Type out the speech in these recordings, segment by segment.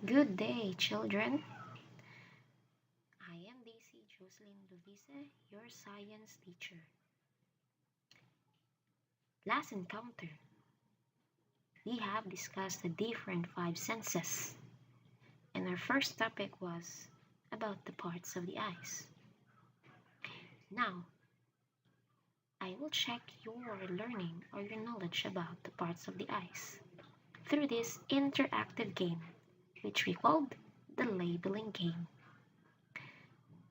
Good day, children. I am Daicy, Jocelyn, Lodovice, your science teacher. Last encounter, we have discussed the different five senses, and our first topic was about the parts of the eyes. Now, I will check your learning or your knowledge about the parts of the eyes through this interactive game, which we called the labeling game.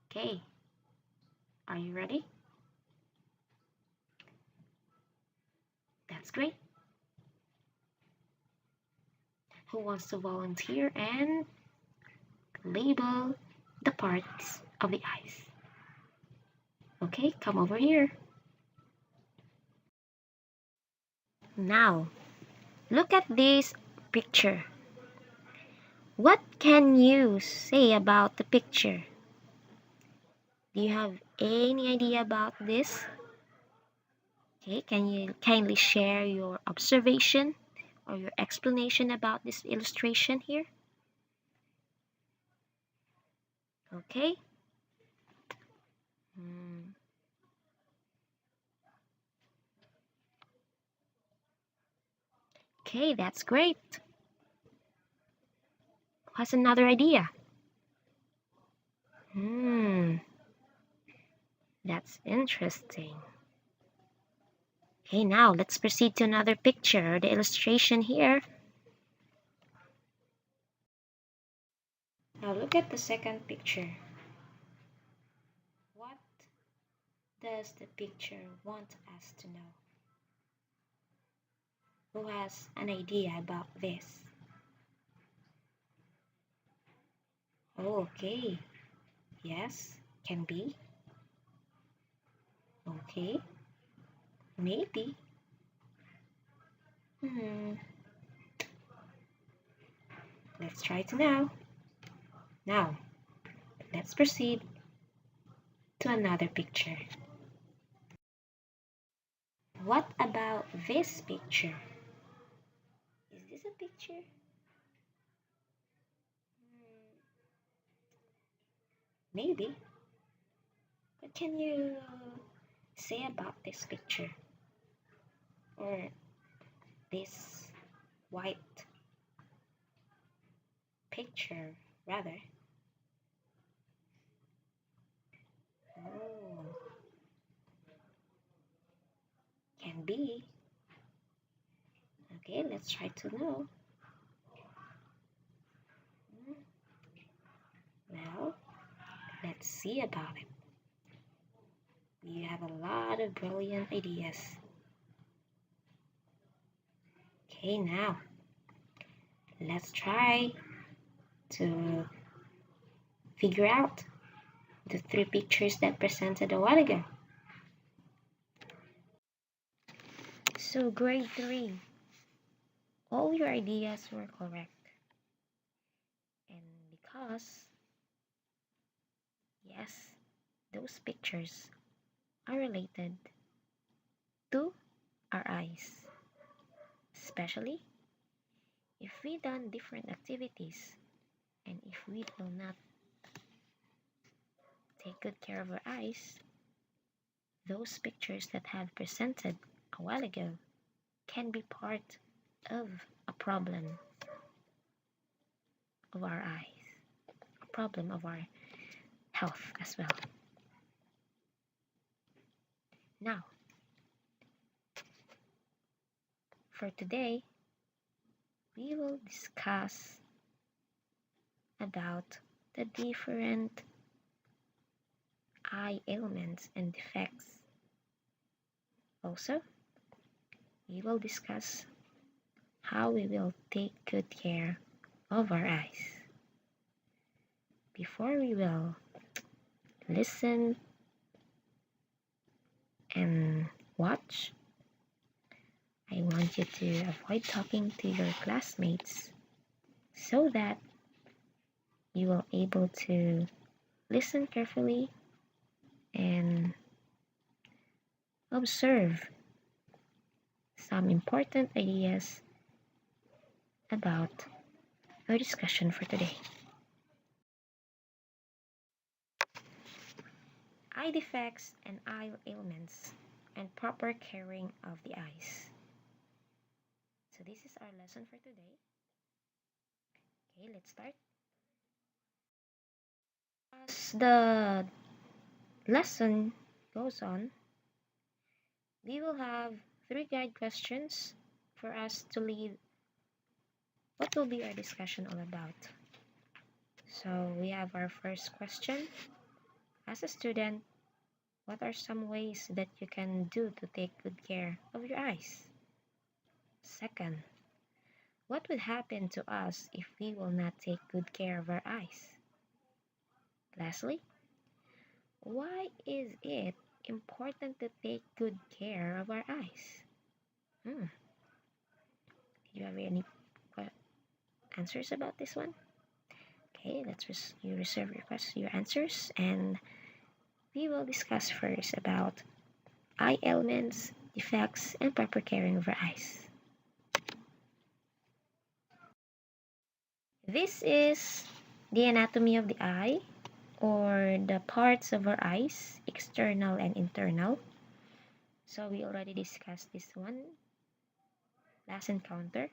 Okay, are you ready? That's great. Who wants to volunteer and label the parts of the eyes? Okay, come over here. Now, look at this picture. What can you say about the picture? Do you have any idea about this? Okay, can you kindly share your observation or your explanation about this illustration here? Okay. Okay, that's great. What's another idea? That's interesting. Okay, now let's proceed to another picture, the illustration here. Now look at the second picture. What does the picture want us to know? Who has an idea about this? Oh, okay. Yes, can be. Okay. Maybe. Let's try to know. Now, let's proceed to another picture. What about this picture? Is this a picture? Maybe. What can you say about this picture? Or this white picture, rather? Oh, can be. Okay, let's try to know. Well, let's see about it. You have a lot of brilliant ideas. Okay, now let's try to figure out the three pictures that presented a while ago. So grade 3, all your ideas were correct. And because, yes, those pictures are related to our eyes. Especially if we done different activities and if we do not take good care of our eyes, those pictures that have presented a while ago can be part of a problem of our eyes, a problem of our health as well. Now, for today, we will discuss about the different eye ailments and defects. Also, we will discuss how we will take good care of our eyes. Before we will listen and watch, I want you to avoid talking to your classmates so that you will able to listen carefully and observe some important ideas about our discussion for today. Eye defects and eye ailments and proper caring of the eyes. So this is our lesson for today. Okay, let's start. As the lesson goes on, we will have 3 guide questions for us to lead what will be our discussion all about. So we have our first question. As a student, what are some ways that you can do to take good care of your eyes? Second, what would happen to us if we will not take good care of our eyes? Lastly, why is it important to take good care of our eyes? Hmm. Do you have any answers about this one? Okay, you reserve your answers, and we will discuss first about eye ailments, defects, and proper caring of our eyes. This is the anatomy of the eye, or the parts of our eyes, external and internal. So we already discussed this one last encounter.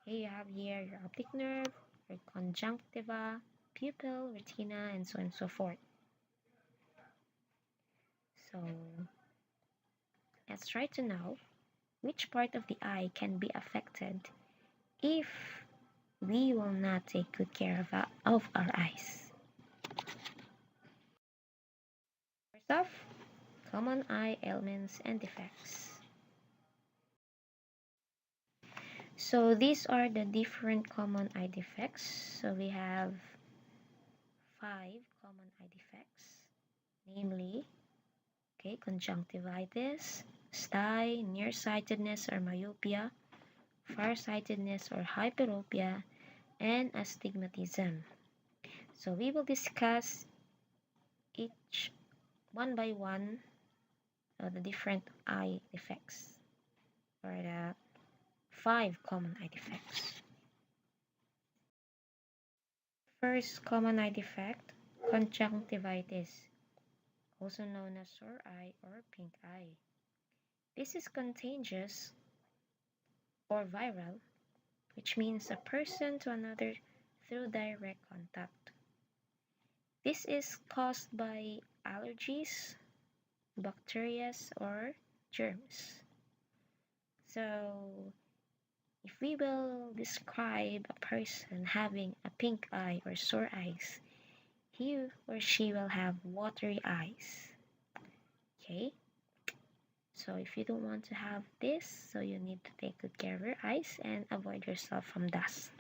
Okay, you have here your optic nerve, your conjunctiva, pupil, retina, and so on and so forth. So let's try to know which part of the eye can be affected if we will not take good care of our eyes. First off, common eye ailments and defects. So these are the different common eye defects. So we have 5 common eye defects, namely, okay, conjunctivitis, stye, nearsightedness or myopia, farsightedness or hyperopia, and astigmatism. So we will discuss each one by one of the different eye defects, or the 5 common eye defects. First common eye defect, conjunctivitis, also known as sore eye or pink eye. This is contagious or viral, which means a person to another through direct contact. This is caused by allergies, bacteria, or germs. So, if we will describe a person having a pink eye or sore eyes, he or she will have watery eyes. Okay? So if you don't want to have this, so you need to take good care of your eyes and avoid yourself from dust.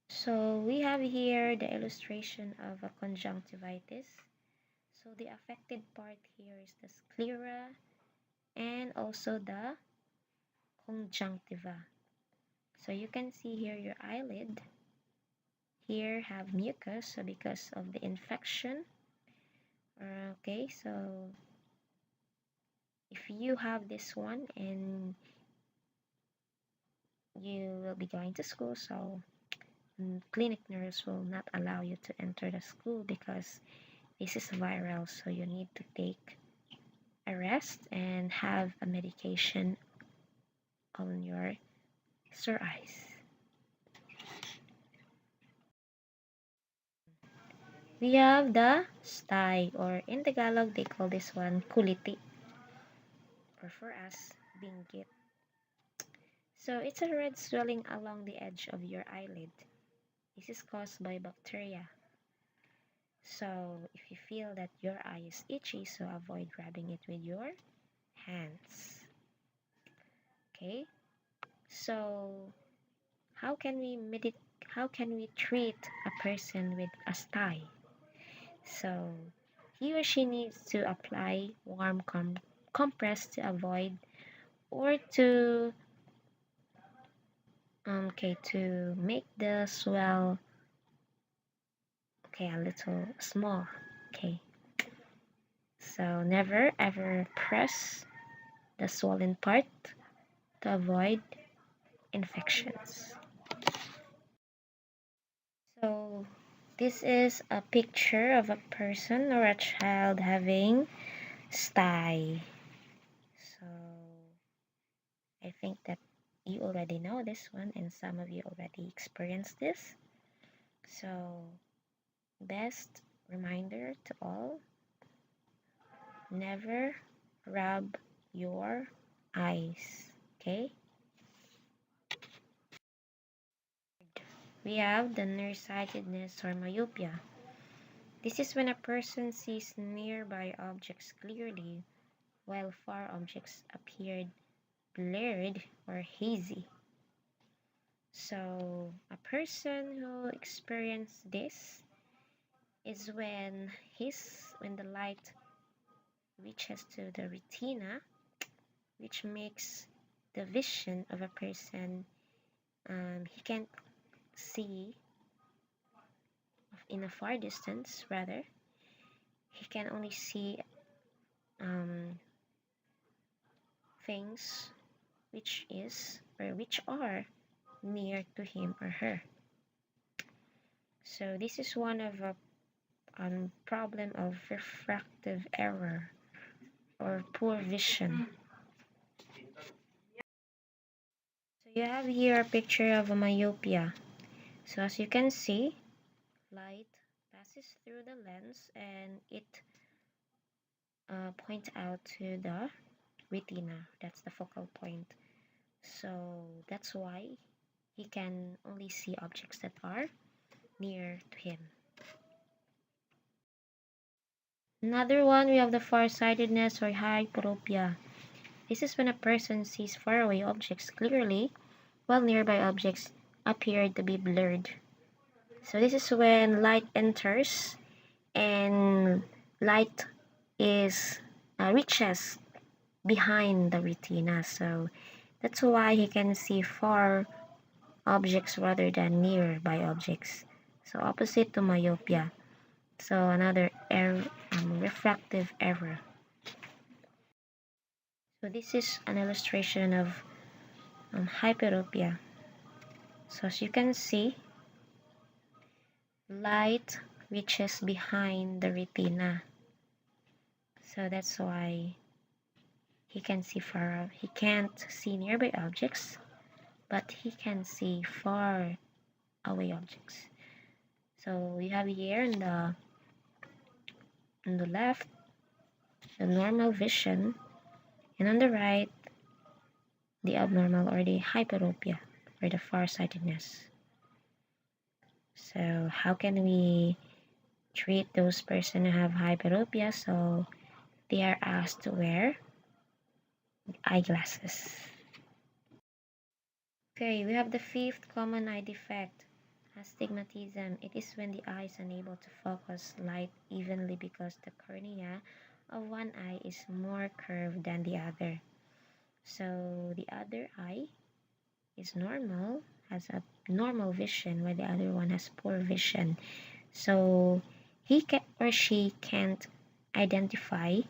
So we have here the illustration of a conjunctivitis. So the affected part here is the sclera and also the conjunctiva. So you can see here your eyelid here have mucus, so because of the infection. Okay, so if you have this one and you will be going to school, so clinic nurse will not allow you to enter the school because this is viral, so you need to take a rest and have a medication on your sore eyes. We have the stye, or in Tagalog they call this one kuliti, or for us, binggit. So it's a red swelling along the edge of your eyelid. This is caused by bacteria. So if you feel that your eye is itchy, so avoid rubbing it with your hands. Okay, so how can we treat a person with a stye? So he or she needs to apply warm compress to avoid, or to make the swell a little small. Okay, so never ever press the swollen part to avoid infections. So this is a picture of a person or a child having sty. So I think that you already know this one and some of you already experienced this. So best reminder to all, never rub your eyes, okay? We have the nearsightedness or myopia. This is when a person sees nearby objects clearly while far objects appear blurred or hazy. So a person who experiences this is when the light reaches to the retina, which makes the vision of a person, he can't see in a far distance. Rather, he can only see um, things which are near to him or her. So this is one of a problem of refractive error or poor vision. So you have here a picture of a myopia. So as you can see, light passes through the lens and it points out to the retina. That's the focal point. So that's why he can only see objects that are near to him. Another one, we have the farsightedness or hyperopia. This is when a person sees faraway objects clearly while nearby objects appear to be blurred. So this is when light enters and light is reaches behind the retina. So that's why he can see far objects rather than nearby objects. So opposite to myopia. So another refractive error. So this is an illustration of hyperopia. So as you can see, light reaches behind the retina. So that's why he can see far. He can't see nearby objects, but he can see far away objects. So we have here on the left the normal vision, and on the right the abnormal or the hyperopia or the farsightedness. So how can we treat those persons who have hyperopia? So they are asked to wear eyeglasses. Okay, we have the fifth common eye defect, astigmatism. It is when the eye is unable to focus light evenly because the cornea of one eye is more curved than the other. So the other eye is normal, has a normal vision, while the other one has poor vision. So he or she can't identify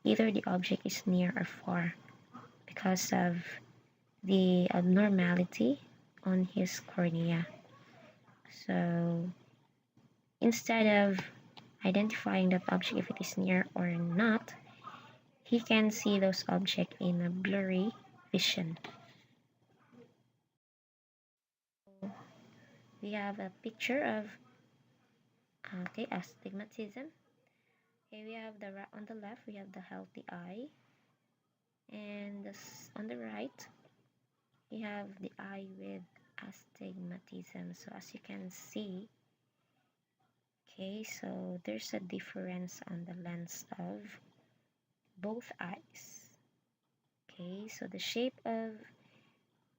either the object is near or far because of the abnormality on his cornea. So instead of identifying that object if it is near or not, he can see those objects in a blurry vision. We have a picture of astigmatism. Okay, we have on the left we have the healthy eye, and on the right we have the eye with astigmatism. So as you can see, okay, so there's a difference on the lens of both eyes. Okay, so the shape of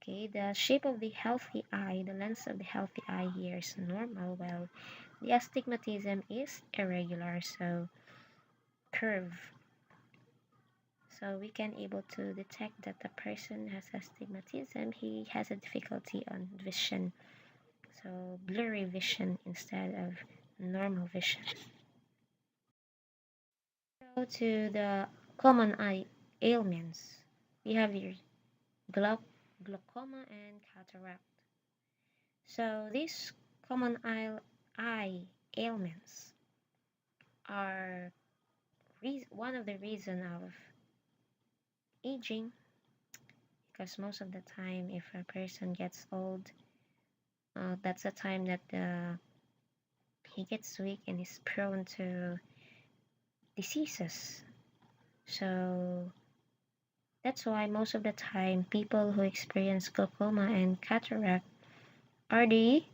the healthy eye, the lens of the healthy eye here is normal, while the astigmatism is irregular, so curve. So we can able to detect that the person has astigmatism. He has a difficulty on vision, so blurry vision instead of normal vision. Go to the common eye ailments. We have here glaucoma and cataract. So these common eye ailments are one of the reason of aging, because most of the time if a person gets old, that's the time that he gets weak and is prone to diseases. So that's why most of the time people who experience glaucoma and cataract are the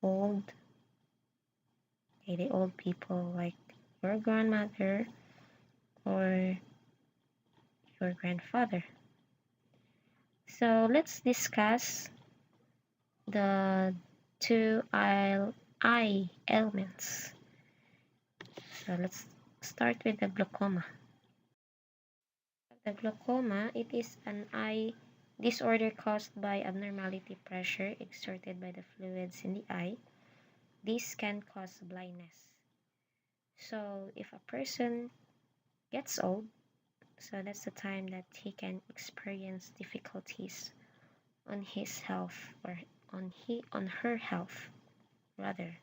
old, the old people like your grandmother or your grandfather. So let's discuss the two eye ailments. So let's start with the glaucoma. The glaucoma, it is an eye disorder caused by abnormality pressure exerted by the fluids in the eye. This can cause blindness. So if a person gets old, so that's the time that he can experience difficulties on his health, or on her health rather.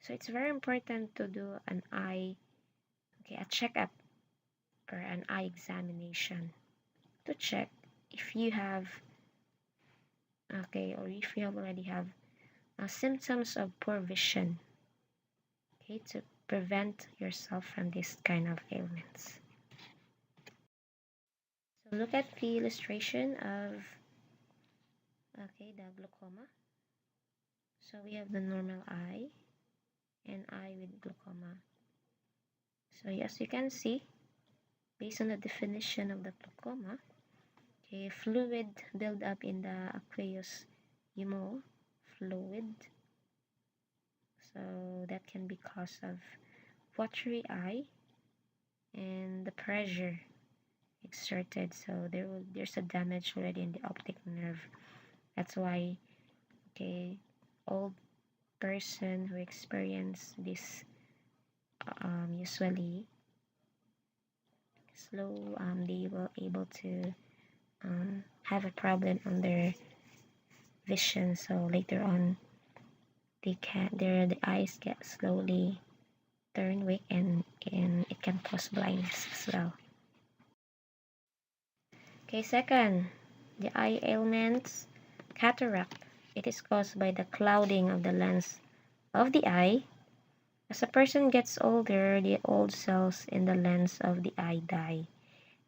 So it's very important to do a checkup or an eye examination to check if you have or if you already have symptoms of poor vision, to prevent yourself from this kind of ailments. So look at the illustration of the glaucoma. So we have the normal eye and eye with glaucoma. So as you can see, based on the definition of the glaucoma, fluid build up in the aqueous humor fluid. So that can be cause of watery eye and the pressure exerted. So there's a damage already in the optic nerve. That's why old person who experience this usually they will able to have a problem on their vision. So later on the eyes get slowly turn weak, and it can cause blindness as well. Second, the eye ailments, cataract. It is caused by the clouding of the lens of the eye. As a person gets older, the old cells in the lens of the eye die.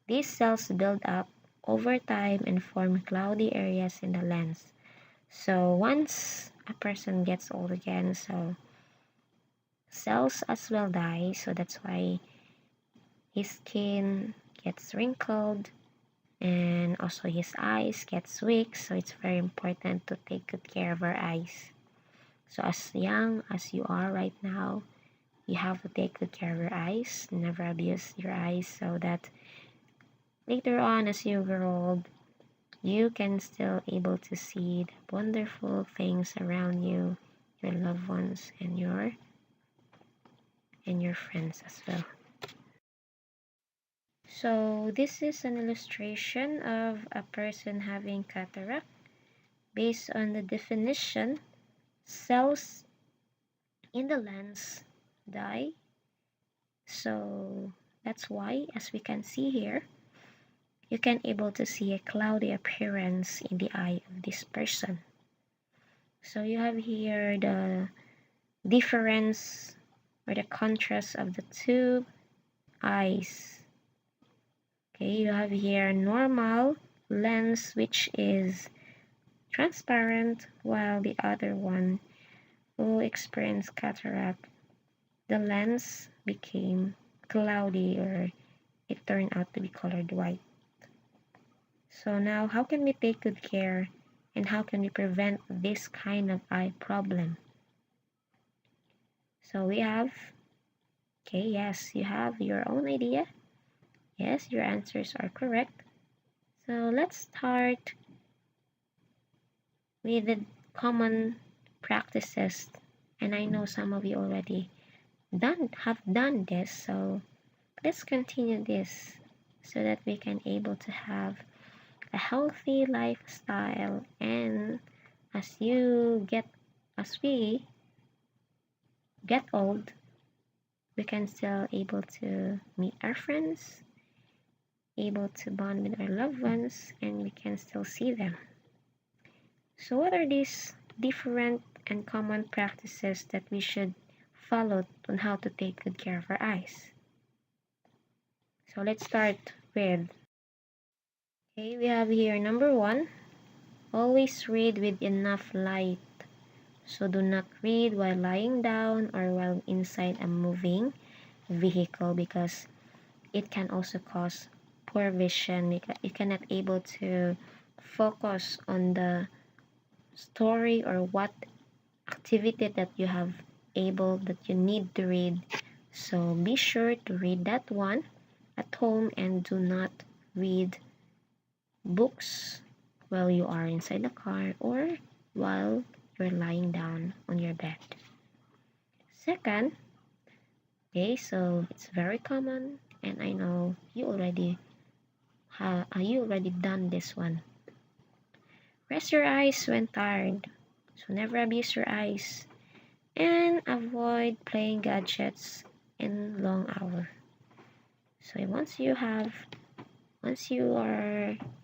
These cells build up over time and form cloudy areas in the lens. So once a person gets old again, so cells as well die. So that's why his skin gets wrinkled and also his eyes gets weak. So it's very important to take good care of our eyes. So as young as you are right now, you have to take good care of your eyes. Never abuse your eyes, so that later on as you grow old, you can still able to see the wonderful things around you, your loved ones, and your friends as well. So this is an illustration of a person having cataract. Based on the definition, cells in the lens die. So that's why, as we can see here, you can able to see a cloudy appearance in the eye of this person. So you have here the difference or the contrast of the two eyes. You have here normal lens, which is transparent, while the other one who experienced cataract, the lens became cloudy, or it turned out to be colored white. So now, how can we take good care and how can we prevent this kind of eye problem? So we have, yes, you have your own idea. Yes, your answers are correct. So let's start with the common practices. And I know some of you already have done this. So let's continue this so that we can able to have a healthy lifestyle, and as we get old, we can still able to meet our friends, able to bond with our loved ones, and we can still see them. So what are these different and common practices that we should follow on how to take good care of our eyes? So let's start with, okay, we have here number 1, always read with enough light. So do not read while lying down or while inside a moving vehicle, because it can also cause poor vision. You cannot able to focus on the story or what activity that you need to read. So be sure to read that one at home, and do not read books while you are inside the car or while you're lying down on your bed. Second, okay, so it's very common, and I know you already done this one. Rest your eyes when tired. So never abuse your eyes, and avoid playing gadgets in long hour. So you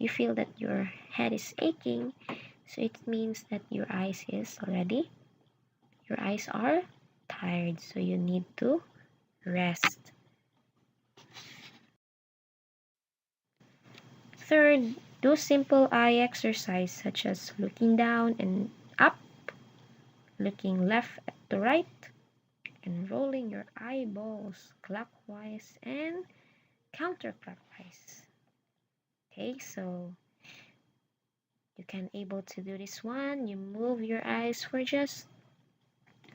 feel that your head is aching, so it means that your eyes are tired, so you need to rest. Third, do simple eye exercise such as looking down and up, looking left to right, and rolling your eyeballs clockwise and counterclockwise. Okay, so you can able to do this one. You move your eyes for just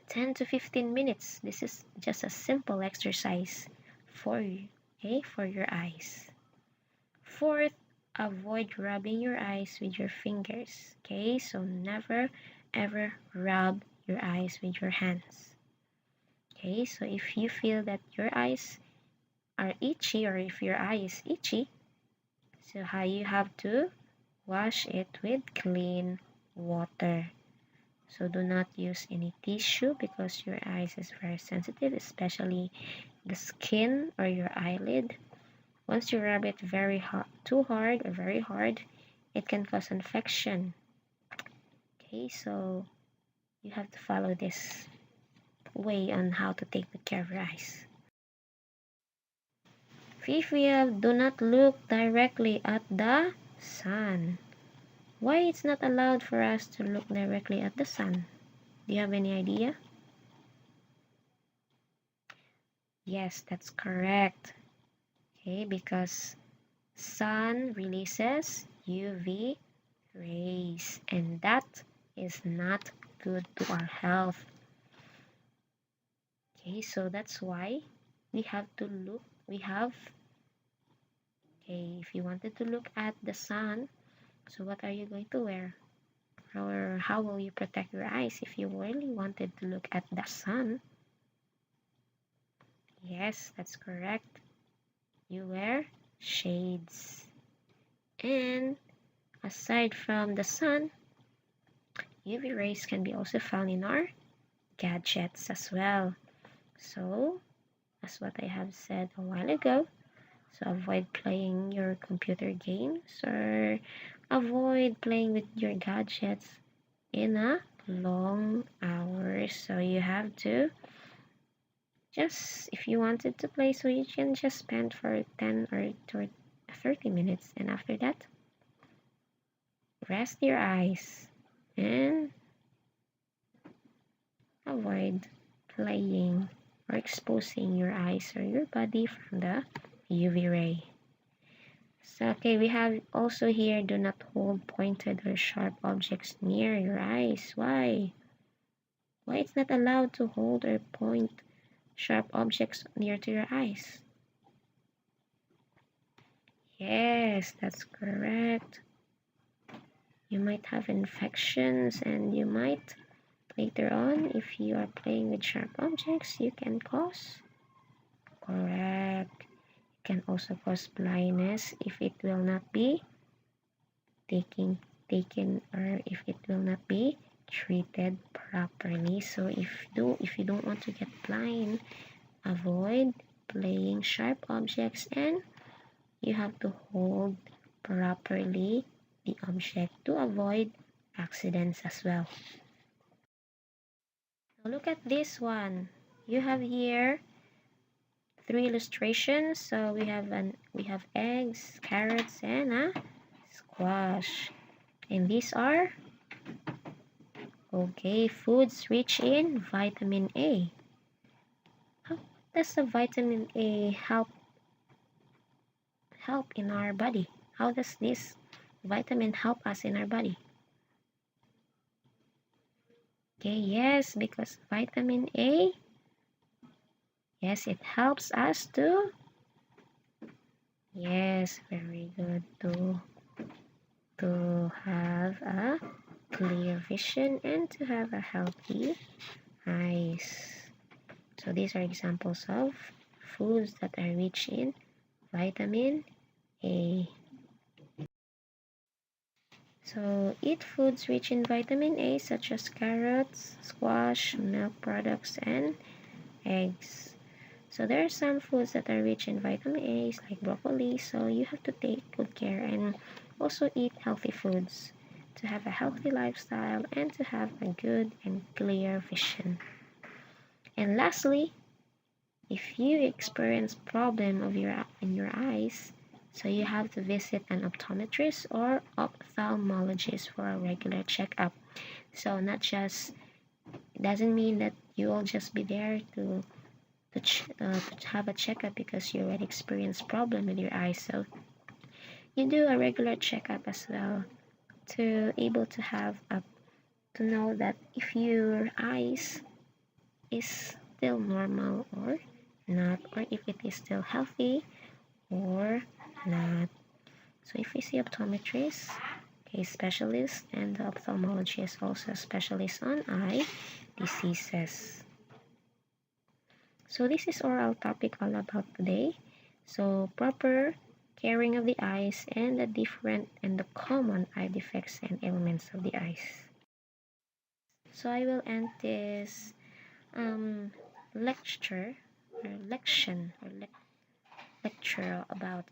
10 to 15 minutes. This is just a simple exercise for you, okay, for your eyes. Fourth, avoid rubbing your eyes with your fingers. Okay, so never ever rub your eyes with your hands. Okay, so if you feel that your eyes are itchy, or if your eye is itchy, so how you have to wash it with clean water. So do not use any tissue, because your eyes is very sensitive, especially the skin or your eyelid. Once you rub it too hard or very hard, it can cause infection. Okay, so you have to follow this way on how to take good care of your eyes. Fifth, we have do not look directly at the sun. Why it's not allowed for us to look directly at the sun? Do you have any idea? Yes, that's correct. Okay, because sun releases UV rays, and that is not good to our health. Okay, so that's why we have to look. Okay, if you wanted to look at the sun, so what are you going to wear? Or how will you protect your eyes if you really wanted to look at the sun? Yes, that's correct. You wear shades. And aside from the sun, UV rays can be also found in our gadgets as well. So, as what I have said a while ago, so avoid playing your computer games or avoid playing with your gadgets in a long hours. So you have to if you wanted to play, so you can just spend for 10 or 30 minutes, and after that, rest your eyes and avoid playing or exposing your eyes or your body from the UV ray. So, okay, we have also here, do not hold pointed or sharp objects near your eyes. Why? Why it's not allowed to hold or point sharp objects near to your eyes? Yes, that's correct. You might have infections, and you might later on, if you are playing with sharp objects, you can cause, correct, it can also cause blindness if it will not be taken or if it will not be treated properly. So if you don't want to get blind, avoid playing sharp objects, and you have to hold properly the object to avoid accidents as well. Now look at this one. You have here three illustrations. So we have eggs, carrots, and a squash. And these are foods rich in vitamin A. How does the vitamin A help in our body? How does this vitamin help us in our body? Okay, yes, because vitamin A, yes, it helps us to, yes, very good, to have a clear vision and to have a healthy eyes. So these are examples of foods that are rich in vitamin A. So eat foods rich in vitamin A such as carrots, squash, milk products, and eggs. So there are some foods that are rich in vitamin A like broccoli, so you have to take good care and also eat healthy foods to have a healthy lifestyle and to have a good and clear vision. And lastly, if you experience problem in your eyes, so you have to visit an optometrist or ophthalmologist for a regular checkup. So not just, it doesn't mean that you will just be there to have a checkup because you already experienced problem with your eyes. So you do a regular checkup as well to able to have a to know that if your eyes is still normal or not, or if it is still healthy or not. So if we see optometrist, a specialist, and the ophthalmologist is also a specialist on eye diseases. So this is our topic all about today. So proper caring of the eyes and the different and the common eye defects and ailments of the eyes. So I will end this lecture or lection or lecture about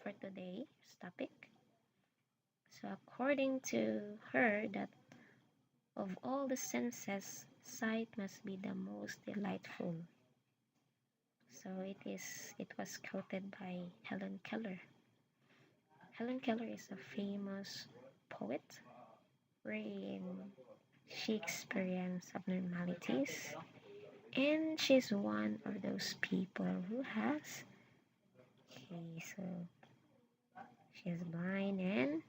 for today's topic. So according to her that of all the senses, sight must be the most delightful. So it was quoted by Helen Keller. Helen Keller is a famous poet wherein she experienced abnormalities, and she's one of those people who has so she's blind, and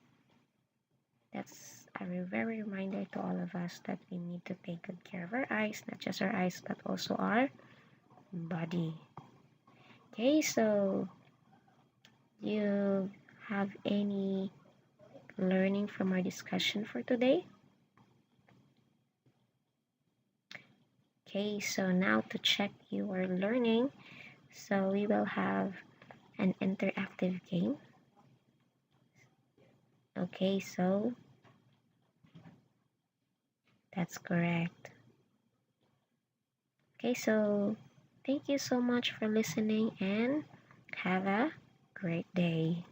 that's a very reminder to all of us that we need to take good care of our eyes, not just our eyes but also our body. Okay, so you have any learning from our discussion for today? Okay, so now to check your learning, so we will have an interactive game. Okay, so that's correct. Okay, so thank you so much for listening and have a great day.